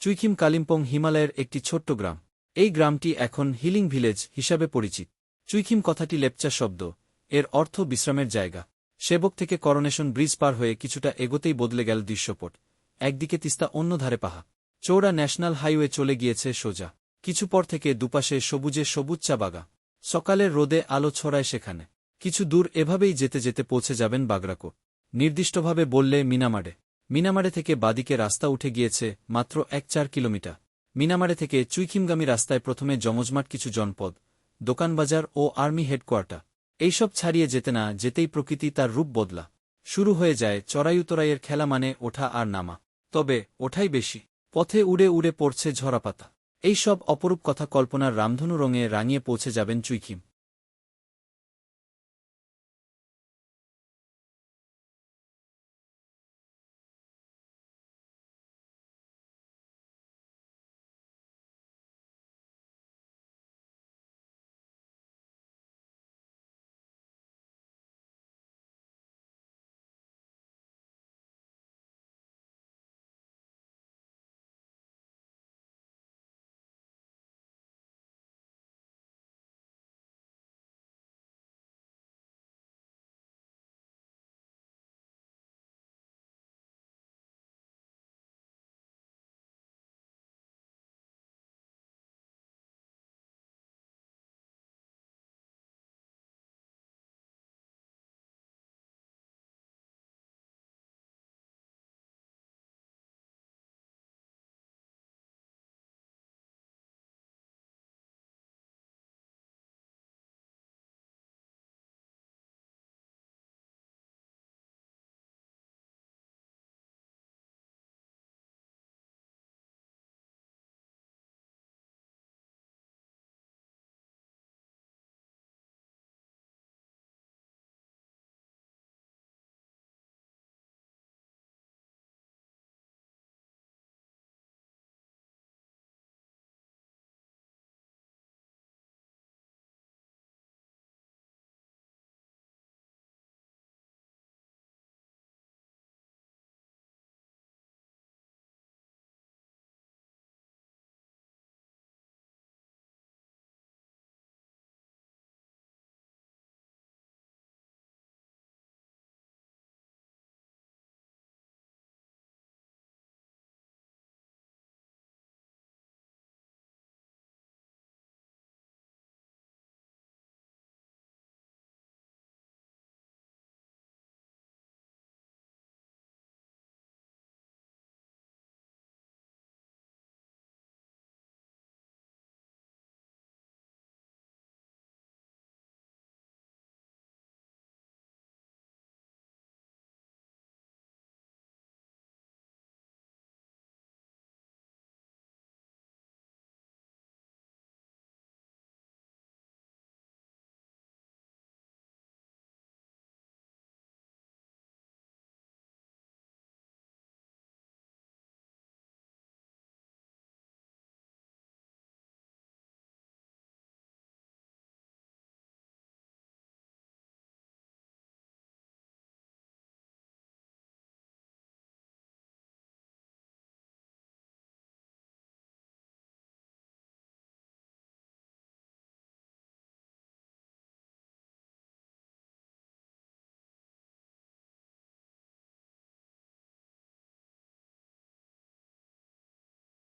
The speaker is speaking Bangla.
চুইখিম কালিম্পং হিমালয়ের একটি ছোট্ট গ্রাম। এই গ্রামটি এখন হিলিং ভিলেজ হিসাবে পরিচিত। চুইখিম কথাটি লেপচা শব্দ, এর অর্থ বিশ্রামের জায়গা। সেবক থেকে করোনেশন ব্রিজ পার হয়ে কিছুটা এগোতেই বদলে গেল দৃশ্যপট। একদিকে তিস্তা, অন্য ধারে পাহাড়। চৌড়া ন্যাশনাল হাইওয়ে চলে গিয়েছে সোজা। কিছু পর থেকে দুপাশে সবুজে সবুজ চা বাগান। সকালের রোদে আলো ছড়ায় সেখানে। কিছু দূর এভাবেই যেতে যেতে পৌঁছে যাবেন বাগরাকোট। নির্দিষ্টভাবে বললে মিনামারে। মিনামারে থেকে বাদিকে রাস্তা উঠে গিয়েছে মাত্র 1-4 কিলোমিটার। মিনামারে থেকে চুইখিমগামী রাস্তায় প্রথমে জমজমাট কিছু জনপদ, দোকানবাজার ও আর্মি হেডকোয়ার্টার। এইসব ছাড়িয়ে যেতে না যেতেই প্রকৃতি তার রূপ বদলা। শুরু হয়ে যায় চড়াই-উতরাইয়ের খেলা, মানে ওঠা আর নামা। তবে ওঠাই বেশি। পথে উড়ে উড়ে পড়ছে ঝরাপাতা। এই সব অপরূপ কথা কল্পনার রামধনু রঙে রাঙিয়ে পৌঁছে যাবেন চুইখিম।